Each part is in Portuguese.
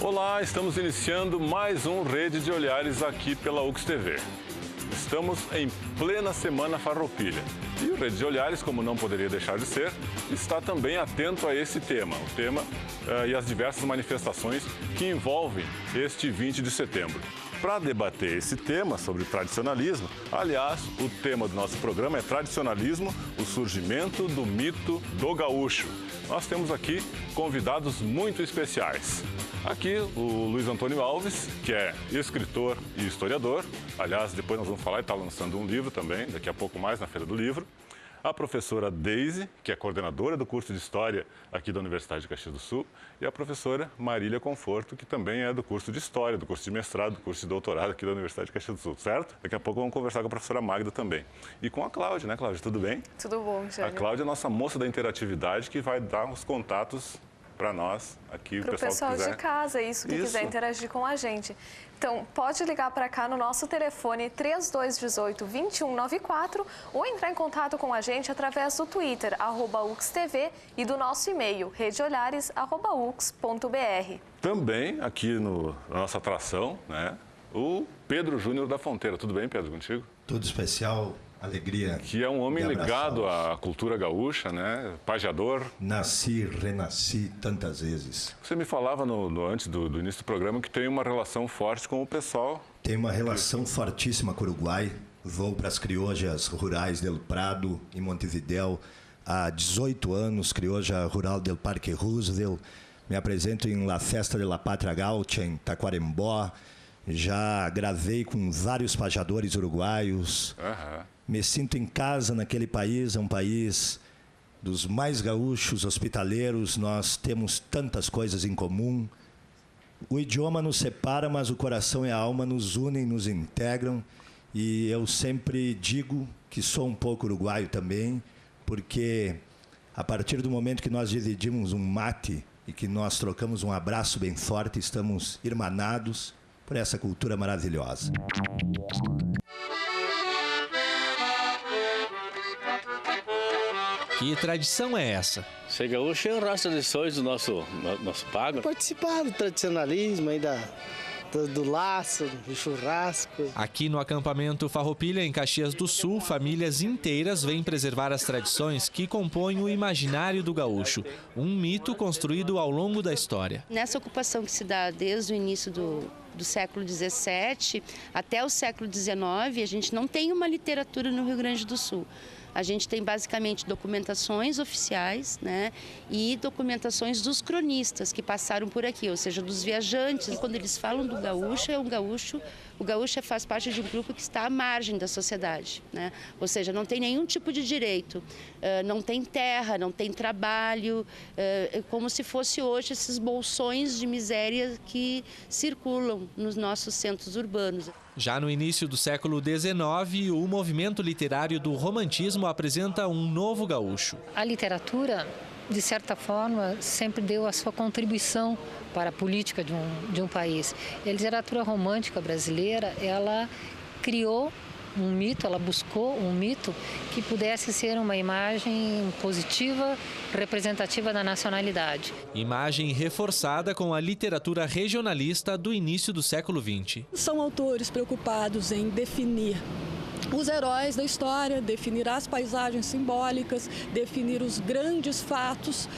Olá, estamos iniciando mais um Rede de Olhares aqui pela UX-TV. Estamos em plena Semana Farroupilha. E o Rede de Olhares, como não poderia deixar de ser, está também atento a esse tema, o tema e as diversas manifestações que envolvem este 20 de setembro. Para debater esse tema sobre tradicionalismo, aliás, o tema do nosso programa é tradicionalismo, o surgimento do mito do gaúcho. Nós temos aqui convidados muito especiais. Aqui o Luiz Antônio Alves, que é escritor e historiador. Aliás, depois nós vamos falar, ele está lançando um livro também, daqui a pouco mais na Feira do Livro. A professora Deise, que é coordenadora do curso de História aqui da Universidade de Caxias do Sul. E a professora Marília Conforto, que também é do curso de História, do curso de mestrado, do curso de doutorado aqui da Universidade de Caxias do Sul, certo? Daqui a pouco vamos conversar com a professora Magda também. E com a Cláudia, né, Cláudia? Tudo bem? Tudo bom, Jânio. A Cláudia é a nossa moça da interatividade, que vai dar os contatos para nós aqui, o pessoal que quiser. De casa, que quiser interagir com a gente. Então, pode ligar para cá no nosso telefone 3218-2194 ou entrar em contato com a gente através do Twitter, @UXTV, e do nosso e-mail, redeolhares@ux.br. Também aqui na nossa atração, né, o Pedro Júnior da Fonteira. Tudo bem, Pedro, contigo? Tudo especial. Alegria. Que é um homem ligado à cultura gaúcha, né? Pajeador. Nasci, renasci tantas vezes. Você me falava antes do início do programa que tem uma relação forte com o pessoal. Tem uma relação fortíssima com o Uruguai. Vou para as crioujas rurais del Prado, em Montevidéu, há 18 anos, crioja rural del Parque Roosevelt. Me apresento em La Festa de la Pátria Gaúcha, em Taquarembó. Já gravei com vários pajadores uruguaios. Me sinto em casa naquele país, é um país dos mais gaúchos, hospitaleiros. Nós temos tantas coisas em comum. O idioma nos separa, mas o coração e a alma nos unem, nos integram. E eu sempre digo que sou um pouco uruguaio também, porque a partir do momento que nós dividimos um mate e que nós trocamos um abraço bem forte, estamos irmanados por essa cultura maravilhosa. Que tradição é essa? Ser gaúcho é o rastro de sonhos do nosso pago. Participar do tradicionalismo, aí do laço, do churrasco. Aqui no acampamento Farroupilha, em Caxias do Sul, famílias inteiras vêm preservar as tradições que compõem o imaginário do gaúcho, um mito construído ao longo da história. Nessa ocupação que se dá desde o início do século XVII até o século XIX, a gente não tem uma literatura no Rio Grande do Sul. A gente tem basicamente documentações oficiais, né, e documentações dos cronistas que passaram por aqui, ou seja, dos viajantes. Quando eles falam do gaúcho, o gaúcho faz parte de um grupo que está à margem da sociedade, né? Ou seja, não tem nenhum tipo de direito, não tem terra, não tem trabalho, como se fosse hoje esses bolsões de miséria que circulam nos nossos centros urbanos. Já no início do século XIX, o movimento literário do romantismo apresenta um novo gaúcho. A literatura, de certa forma, sempre deu a sua contribuição para a política de um país. E a literatura romântica brasileira, ela criou um mito, ela buscou um mito que pudesse ser uma imagem positiva, representativa da nacionalidade. Imagem reforçada com a literatura regionalista do início do século XX. São autores preocupados em definir os heróis da história, definir as paisagens simbólicas, definir os grandes fatos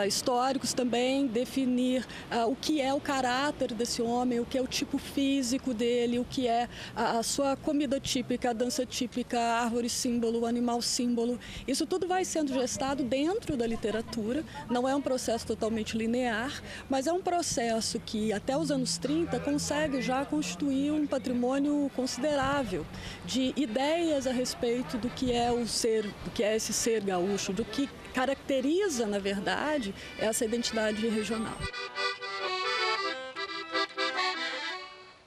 históricos também, definir o que é o caráter desse homem, o que é o tipo físico dele, o que é a sua comida típica, a dança típica, a árvore símbolo, o animal símbolo. Isso tudo vai sendo gestado dentro da literatura, não é um processo totalmente linear, mas é um processo que até os anos 30 consegue já constituir um patrimônio considerável de ideias a respeito do que é esse ser gaúcho, do que caracteriza, na verdade, essa identidade regional.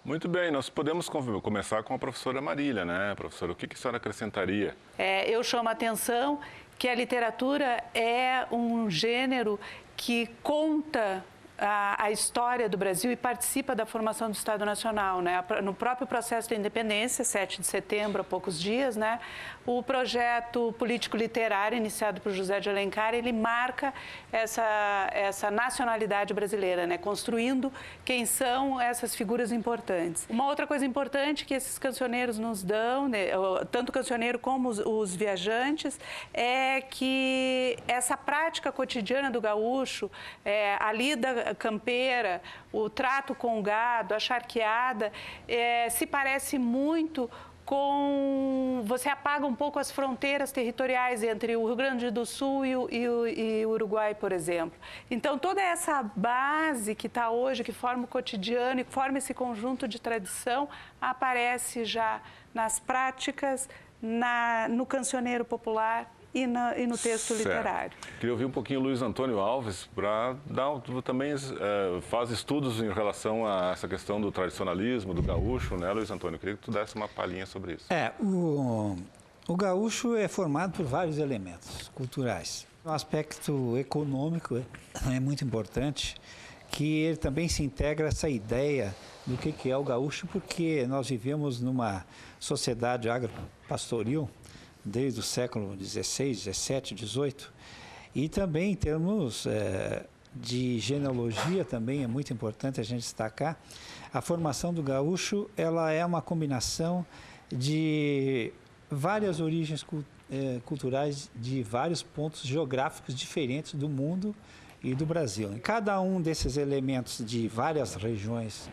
Muito bem, nós podemos começar com a professora Marília, né? Professora, o que a senhora acrescentaria? Eu chamo a atenção que a literatura é um gênero que conta a história do Brasil e participa da formação do Estado Nacional, né? No próprio processo da independência, 7 de setembro, há poucos dias, né? O projeto político-literário iniciado por José de Alencar, ele marca essa nacionalidade brasileira, né? Construindo quem são essas figuras importantes. Uma outra coisa importante que esses cancioneiros nos dão, né? Tanto o cancioneiro como os viajantes, é que essa prática cotidiana do gaúcho, a lida campeira, o trato com o gado, a charqueada, se parece muito com... Você apaga um pouco as fronteiras territoriais entre o Rio Grande do Sul e o Uruguai, por exemplo. Então, toda essa base que está hoje, que forma o cotidiano e forma esse conjunto de tradição, aparece já nas práticas, no cancioneiro popular e no texto literário. Queria ouvir um pouquinho o Luiz Antônio Alves, para também faz estudos em relação a essa questão do tradicionalismo, do gaúcho, né, Luiz Antônio? Queria que tu desse uma palhinha sobre isso. O gaúcho é formado por vários elementos culturais. O aspecto econômico é muito importante, que ele também se integra essa ideia do que é o gaúcho, porque nós vivemos numa sociedade agropastoril desde o século XVI, XVII, XVIII, e também em termos de genealogia também é muito importante a gente destacar. A formação do gaúcho, ela é uma combinação de várias origens culturais de vários pontos geográficos diferentes do mundo e do Brasil. E cada um desses elementos de várias regiões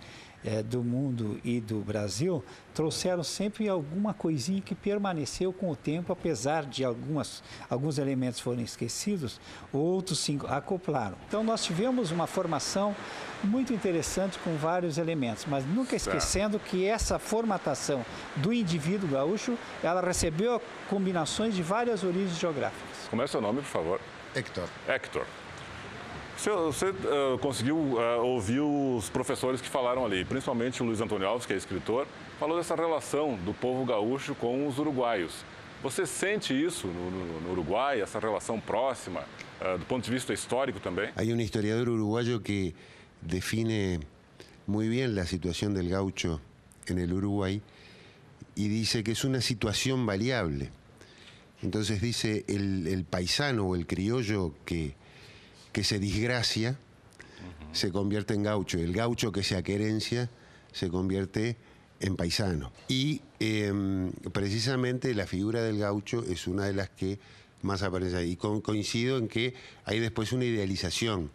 do mundo e do Brasil trouxeram sempre alguma coisinha que permaneceu com o tempo, apesar de alguns elementos forem esquecidos, outros se acoplaram. Então nós tivemos uma formação muito interessante com vários elementos, mas nunca esquecendo que essa formatação do indivíduo gaúcho, ela recebeu combinações de várias origens geográficas. Como é o seu nome, por favor? Héctor. Héctor. Você conseguiu ouvir os professores que falaram ali, principalmente o Luiz Antônio Alves, que é escritor, falou dessa relação do povo gaúcho com os uruguaios. Você sente isso no Uruguai, essa relação próxima, do ponto de vista histórico também? Hay un historiador uruguayo que define muy bien la situación del gaucho en el Uruguay y dice que es una situación variable. Entonces dice el paisano o el criollo que se desgracia, se convierte en gaucho. El gaucho que se aquerencia se convierte en paisano. Y precisamente la figura del gaucho es una de las que más aparece ahí. Coincido en que hay después una idealização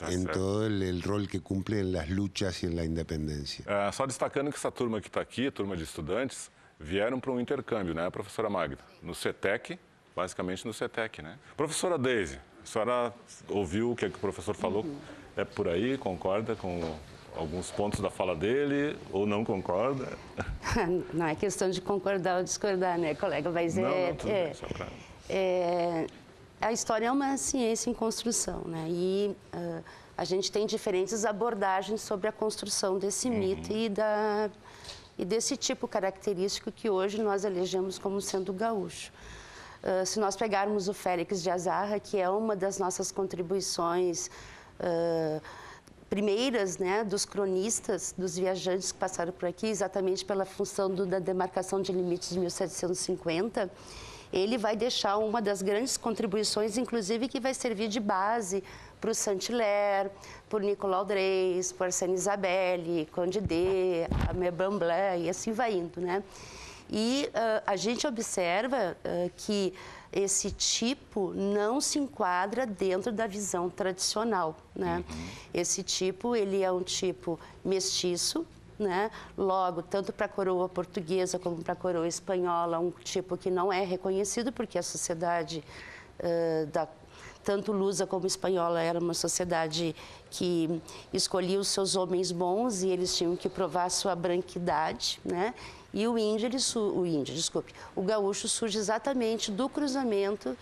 em todo el rol que cumple en las luchas y en la independencia. Só destacando que essa turma que está aqui, a turma de estudantes, vieram para um intercâmbio, né, professora Magda? No CETEC, basicamente no CETEC, né? Professora Deise, a senhora ouviu o que o professor falou? É por aí? Concorda com alguns pontos da fala dele ou não concorda? Não é questão de concordar ou discordar, né, colega? Mas a história é uma ciência em construção, né? E a gente tem diferentes abordagens sobre a construção desse mito e desse tipo característico que hoje nós elegemos como sendo gaúcho. Se nós pegarmos o Félix de Azarra, que é uma das nossas contribuições primeiras, né, dos cronistas, dos viajantes que passaram por aqui, exatamente pela função da demarcação de limites de 1750, ele vai deixar uma das grandes contribuições, inclusive, que vai servir de base para o Saint-Hilaire, por Nicolau Dreis, por Arsène Isabelle, Conde D, Aimé Bamblin, e assim vai indo, né? E a gente observa que esse tipo não se enquadra dentro da visão tradicional, né? Esse tipo, ele é um tipo mestiço, né? Logo, tanto para a coroa portuguesa como para a coroa espanhola, um tipo que não é reconhecido, porque a sociedade tanto lusa como espanhola era uma sociedade que escolhia os seus homens bons e eles tinham que provar a sua branquidade, né? E o gaúcho surge exatamente do cruzamento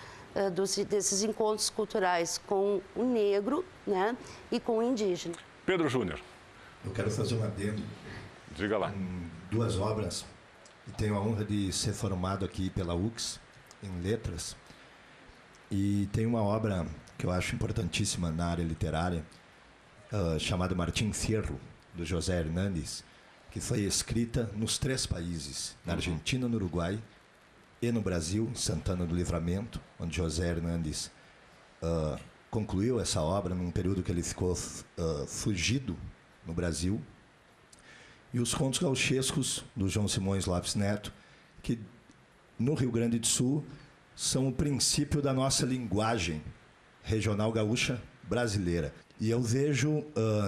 desses encontros culturais com o negro, né, e com o indígena. Pedro Júnior. Eu quero fazer um adendo. Diga lá. Duas obras, e tenho a honra de ser formado aqui pela UX em letras. E tem uma obra que eu acho importantíssima na área literária, chamada Martim Fierro, do José Hernandes, que foi escrita nos 3 países, na Argentina, no Uruguai e no Brasil, em Santana do Livramento, onde José Hernandes concluiu essa obra num período que ele ficou fugido no Brasil. E os contos gauchescos do João Simões Lopes Neto, que no Rio Grande do Sul são o princípio da nossa linguagem regional gaúcha brasileira. E eu vejo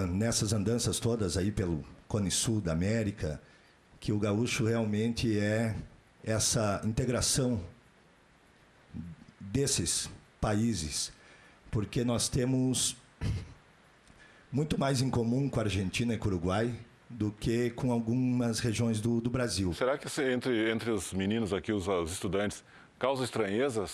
nessas andanças todas aí pelo Cone Sul da América que o gaúcho realmente é essa integração desses países, porque nós temos muito mais em comum com a Argentina e com o Uruguai do que com algumas regiões do Brasil. Será que entre os meninos aqui, os estudantes, causa estranheza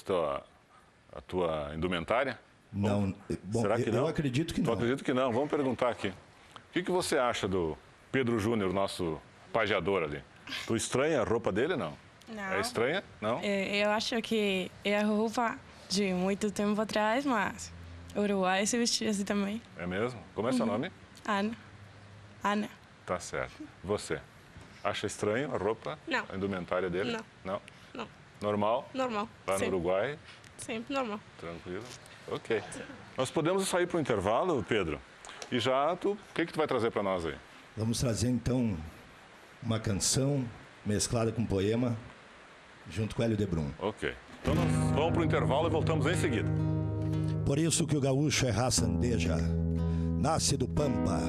a tua indumentária? Não. Bom, será que não? Eu acredito que não. Eu acredito que não. Vamos perguntar aqui. O que você acha do Pedro Júnior, nosso pajeador ali? Tu estranha a roupa dele, não? Não. É estranha? Não? Eu acho que é a roupa de muito tempo atrás, mas o Uruguai se vestia assim também. É mesmo? Como é seu nome? Ana. Ana. Tá certo. Você? Acha estranho a roupa? Não. A indumentária dele? Não. Não? Não. Normal? Normal. Lá no Uruguai? Sempre normal. Tranquilo? Ok. Nós podemos sair para o intervalo, Pedro? E já, o que tu vai trazer para nós aí? Vamos trazer, então, uma canção mesclada com um poema, junto com Hélio de Brum. Ok. Então nós vamos para o intervalo e voltamos em seguida. Por isso que o gaúcho é raça andeja, nasce do Pampa,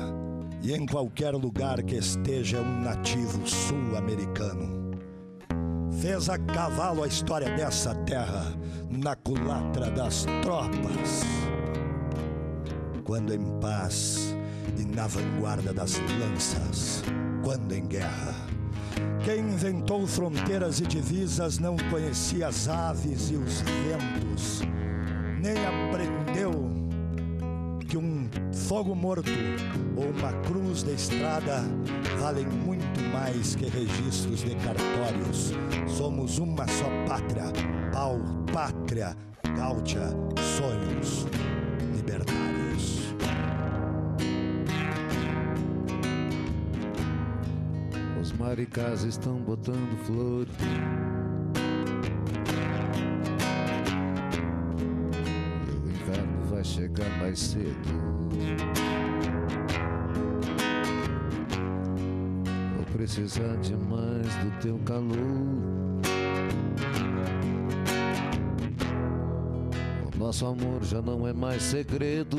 e em qualquer lugar que esteja um nativo sul-americano. Fez a cavalo a história dessa terra na culatra das tropas. Quando em paz e na vanguarda das lanças, quando em guerra. Quem inventou fronteiras e divisas não conhecia as aves e os ventos, nem aprendeu que um fogo morto ou uma cruz de estrada valem muito mais que registros de cartórios. Somos uma só pátria, pau, pátria, gáutia, sonhos libertários. Os maricás estão botando flor. O inverno vai chegar mais cedo. Vou precisar demais do teu calor. O nosso amor já não é mais segredo.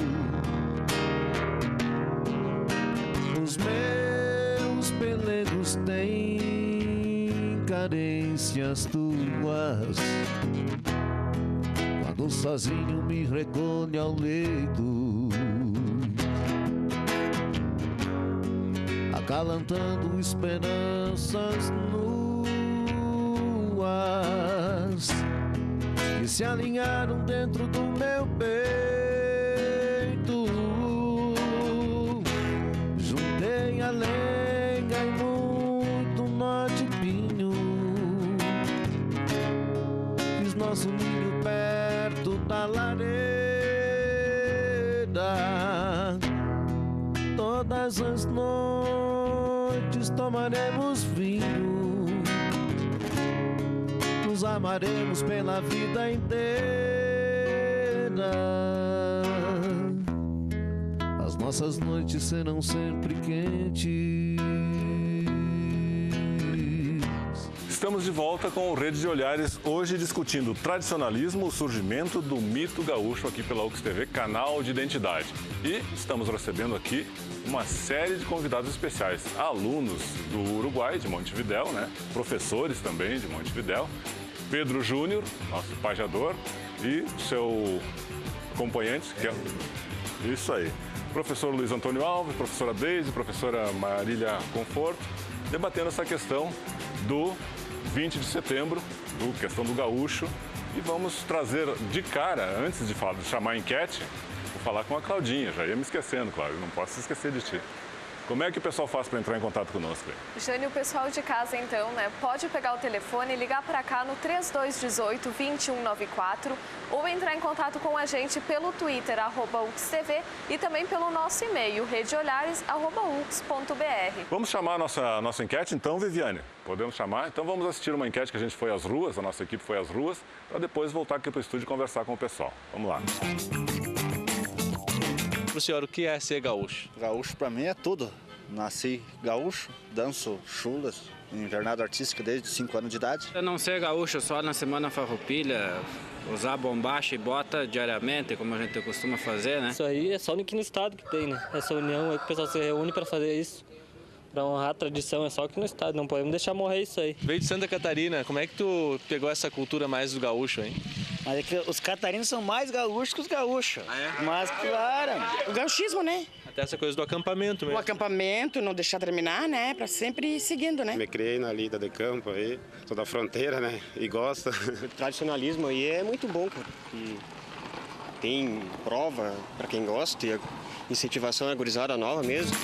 Os meus pelegos têm carências tuas. Quando sozinho me recolho ao leito, acalantando esperanças nuas que se alinharam dentro do meu peito. Juntei a lenha e muito nó de pinho, fiz nosso ninho perto da lareira. Todas as noites tomaremos vinho, nos amaremos pela vida inteira. As nossas noites serão sempre quentes. Estamos de volta com o Rede de Olhares, hoje discutindo o tradicionalismo, o surgimento do mito gaúcho aqui pela UX TV, canal de identidade. E estamos recebendo aqui uma série de convidados especiais, alunos do Uruguai, de Montevidéu, né? Professores também de Montevidéu, Pedro Júnior, nosso pajador, e seu acompanhante, que é isso aí, professor Luiz Antônio Alves, professora Deise, professora Marília Conforto, debatendo essa questão do 20 de setembro, questão do gaúcho, e vamos trazer de cara, antes de chamar a enquete, vou falar com a Claudinha, já ia me esquecendo, Cláudio, não posso esquecer de ti. Como é que o pessoal faz para entrar em contato conosco? Jane, o pessoal de casa, então, né, pode pegar o telefone e ligar para cá no 3218-2194 ou entrar em contato com a gente pelo Twitter, @UXTV, e também pelo nosso e-mail, redeolhares@ux.br. Vamos chamar a nossa enquete, então, Viviane? Podemos chamar? Então vamos assistir uma enquete que a gente foi às ruas, a nossa equipe foi às ruas, para depois voltar aqui para o estúdio e conversar com o pessoal. Vamos lá. Para o senhor, o que é ser gaúcho? Gaúcho para mim é tudo. Nasci gaúcho, danço chulas, invernada artística desde 5 anos de idade. Eu não ser gaúcho só na Semana Farroupilha, usar bombacha e bota diariamente, como a gente costuma fazer, né? Isso aí é só aqui no estado que tem, né? Essa união aí que o pessoal se reúne para fazer isso. Para honrar a tradição, é só aqui no estado, não podemos deixar morrer isso aí. Veio de Santa Catarina, como é que tu pegou essa cultura mais do gaúcho, hein? Mas é que os catarinos são mais gaúchos que os gaúchos. Ah, é? Mas, claro, o gauchismo, né? Até essa coisa do acampamento mesmo. O acampamento, não deixar terminar, né? Para sempre ir seguindo, né? Me criei na lida de campo aí, sou da fronteira, né? E gosto. O tradicionalismo aí é muito bom, cara. E tem prova para quem gosta e a incentivação é gurizada nova mesmo.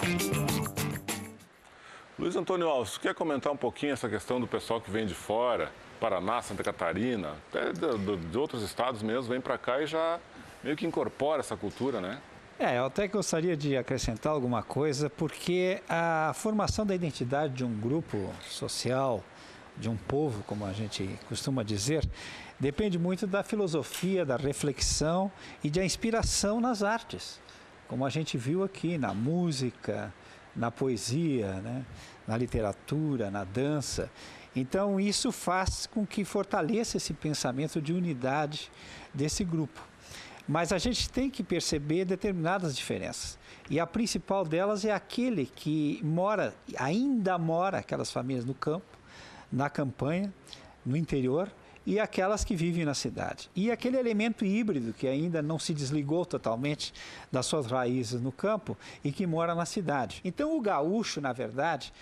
Luiz Antônio Alves, você quer comentar um pouquinho essa questão do pessoal que vem de fora, Paraná, Santa Catarina, até de outros estados mesmo, vem para cá e já meio que incorpora essa cultura, né? Eu até gostaria de acrescentar alguma coisa, porque a formação da identidade de um grupo social, de um povo, como a gente costuma dizer, depende muito da filosofia, da reflexão e da inspiração nas artes, como a gente viu aqui na música, na poesia, né? Na literatura, na dança. Então, isso faz com que fortaleça esse pensamento de unidade desse grupo. Mas a gente tem que perceber determinadas diferenças. E a principal delas é aquele que ainda mora, aquelas famílias no campo, na campanha, no interior, e aquelas que vivem na cidade. E aquele elemento híbrido que ainda não se desligou totalmente das suas raízes no campo e que mora na cidade. Então o gaúcho, na verdade,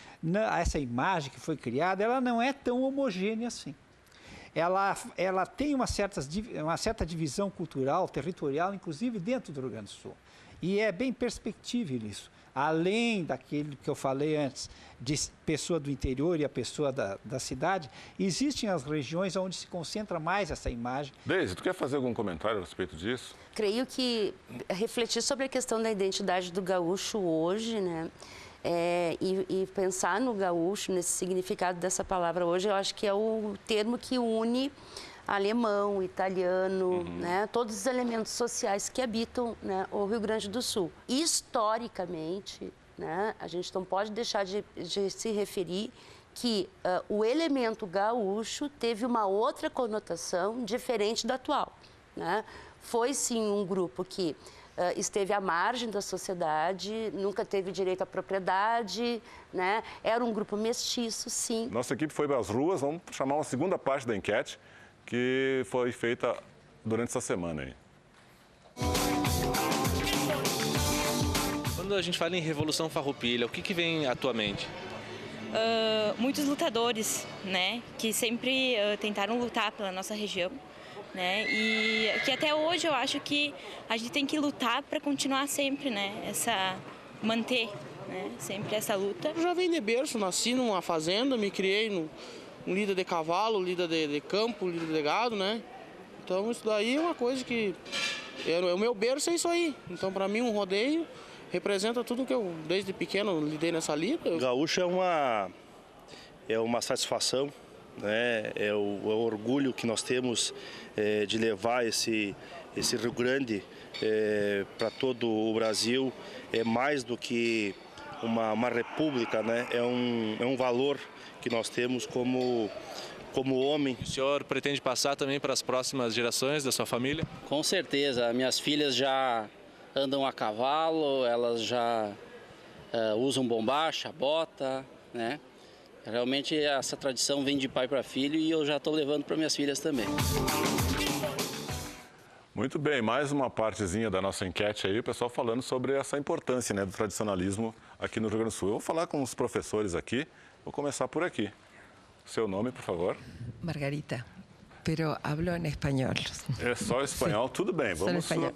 essa imagem que foi criada, ela não é tão homogênea assim. Ela tem uma certa divisão cultural, territorial, inclusive dentro do Rio Grande do Sul. E é bem perspectível isso. Além daquilo que eu falei antes, de pessoa do interior e a pessoa da cidade, existem as regiões onde se concentra mais essa imagem. Deise, tu quer fazer algum comentário a respeito disso? Creio que refletir sobre a questão da identidade do gaúcho hoje, né? E pensar no gaúcho, nesse significado dessa palavra hoje, eu acho que é o termo que une alemão, italiano, né, todos os elementos sociais que habitam, né, o Rio Grande do Sul. Historicamente, né, a gente não pode deixar de se referir que o elemento gaúcho teve uma outra conotação diferente da atual, né? Foi sim um grupo que esteve à margem da sociedade, nunca teve direito à propriedade, né? Era um grupo mestiço, sim. Nossa equipe foi às ruas, vamos chamar uma segunda parte da enquete que foi feita durante essa semana aí. Quando a gente fala em Revolução Farroupilha, o que vem à tua mente? Muitos lutadores, né, que sempre tentaram lutar pela nossa região, né, e que até hoje eu acho que a gente tem que lutar para continuar sempre, né, manter, né, sempre essa luta. Eu já venho de berço, nasci numa fazenda, me criei no lida de cavalo, lida de campo, lida de gado, né? Então isso daí é uma coisa que o meu berço é isso aí. Então para mim um rodeio representa tudo que eu desde pequeno lidei nessa lida. O gaúcho é uma satisfação, né? É o orgulho que nós temos de levar esse Rio Grande para todo o Brasil. É mais do que uma república, né? É um valor que nós temos como homem. O senhor pretende passar também para as próximas gerações da sua família? Com certeza. Minhas filhas já andam a cavalo, elas já usam bombacha, bota, né? Realmente essa tradição vem de pai para filho e eu já estou levando para minhas filhas também. Muito bem, mais uma partezinha da nossa enquete aí, o pessoal falando sobre essa importância, né, do tradicionalismo aqui no Rio Grande do Sul. Eu vou falar com os professores aqui, vou começar por aqui. Seu nome, por favor? Margarita, pero hablo en español. É só espanhol? Tudo bem, vamos espanhol.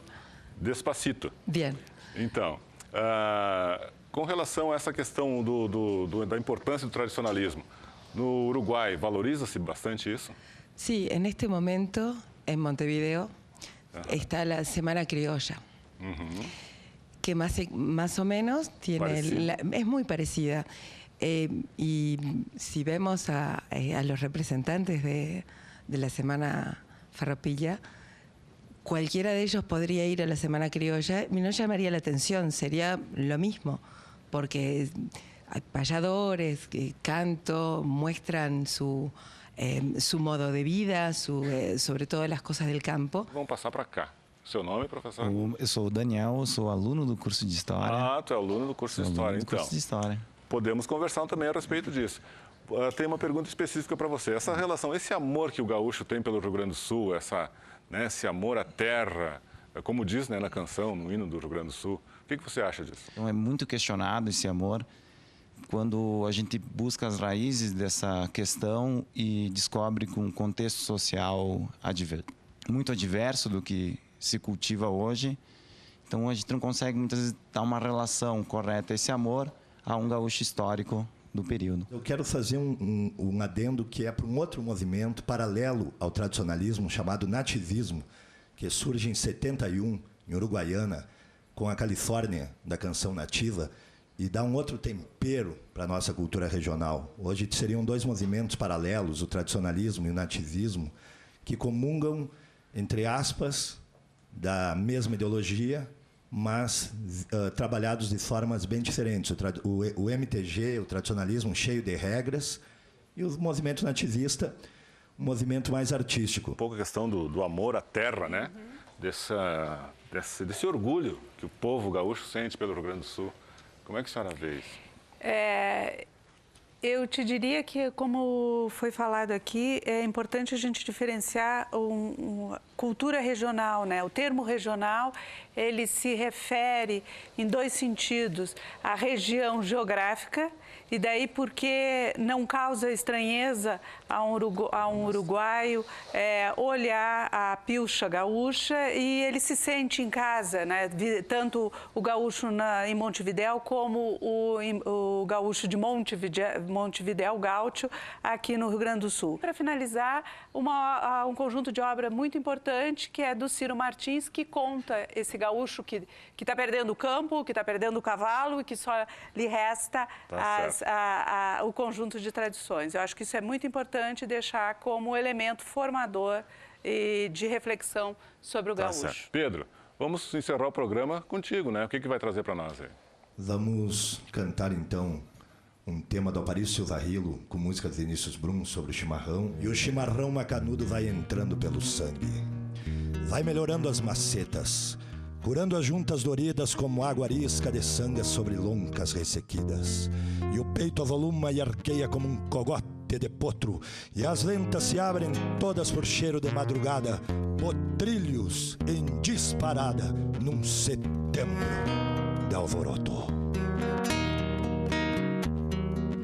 Despacito. Bien. Então, com relação a essa questão da importância do tradicionalismo, no Uruguai, valoriza-se bastante isso? Sí, en este momento, en Montevideo, está la Semana Criolla, que más o menos tiene es muy parecida. Y si vemos a los representantes de la Semana Farroupilha, cualquiera de ellos podría ir a la Semana Criolla y no llamaría la atención, sería lo mismo, porque hay payadores, canto, muestran su modo de vida, sobre todo las cosas del campo. Vamos passar para cá. Seu nome, professor? Eu sou o Daniel, sou aluno do curso de História. Ah, tu é aluno do curso de História, então. Curso de História. Podemos conversar também a respeito disso. Tem uma pergunta específica para você. Essa relação, esse amor que o gaúcho tem pelo Rio Grande do Sul, esse amor à terra, como diz na canção, no hino do Rio Grande do Sul, o que você acha disso? Então, é muito questionado esse amor quando a gente busca as raízes dessa questão e descobre que um contexto social muito adverso do que se cultiva hoje. Então a gente não consegue muitas vezes dar uma relação correta a esse amor a um gaúcho histórico do período. Eu quero fazer um adendo que é para um outro movimento paralelo ao tradicionalismo chamado nativismo, que surge em 71 em Uruguaiana com a Califórnia da canção nativa e dá um outro tempero para a nossa cultura regional. Hoje seriam dois movimentos paralelos, o tradicionalismo e o nativismo, que comungam, entre aspas, da mesma ideologia, mas trabalhados de formas bem diferentes. O MTG, o tradicionalismo cheio de regras, e o movimento nativista, um movimento mais artístico. Um pouco a questão do amor à terra, né? Desse orgulho que o povo gaúcho sente pelo Rio Grande do Sul. Como é que a senhora vê isso? Eu te diria que, como foi falado aqui, é importante a gente diferenciar cultura regional, né? O termo regional, ele se refere em dois sentidos, à região geográfica, e daí porque não causa estranheza a um uruguaio olhar a pilcha gaúcha e ele se sente em casa, né? Tanto o gaúcho em Montevidéu como o gaúcho de Montevidéu Gaúcho aqui no Rio Grande do Sul. Para finalizar, um conjunto de obra muito importante que é do Ciro Martins, que conta esse gaúcho que está perdendo o campo, que está perdendo o cavalo e que só lhe resta o conjunto de tradições. Eu acho que isso é muito importante deixar como elemento formador e de reflexão sobre o gaúcho. Certo. Pedro, vamos encerrar o programa contigo, né? O que vai trazer para nós aí? Vamos cantar, então, um tema do Aparício Silva-Rilo, com música de Vinícius Brum sobre o chimarrão. E o chimarrão macanudo vai entrando pelo sangue. Vai melhorando as macetas, curando as juntas doridas como água arisca de sangue sobre loncas ressequidas. E o peito avoluma e arqueia como um cogote de potro, e as lentas se abrem todas por cheiro de madrugada, potrilhos em disparada num setembro de alvoroto.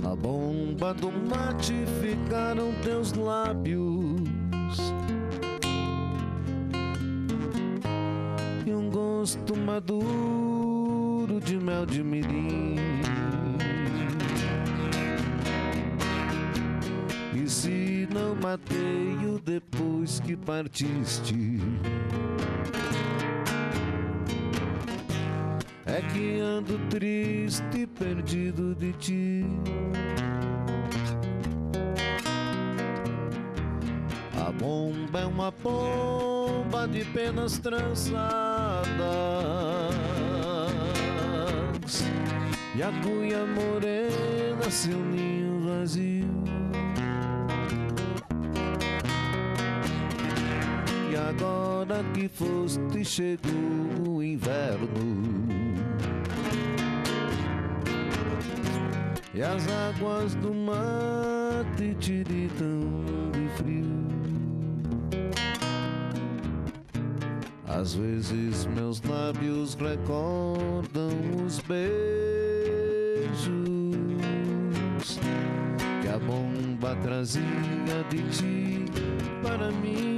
A bomba do mate ficaram teus lábios e um gosto maduro de mel de mirim. E se não matei-o depois que partiste, é que ando triste, perdido de ti. A bomba é uma bomba de penas trançadas, e a cuia morena seu ninho vazio. E agora que foste chegou o inverno, e as águas do mate tiritam de frio. Às vezes meus lábios recordam os beijos que a bomba trazia de ti para mim.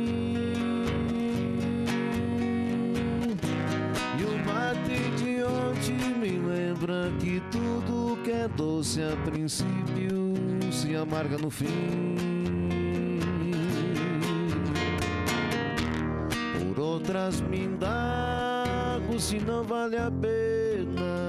E o mate de ontem me lembra que que tudo que é doce a princípio se amarga no fim. Por outras me indago se não vale a pena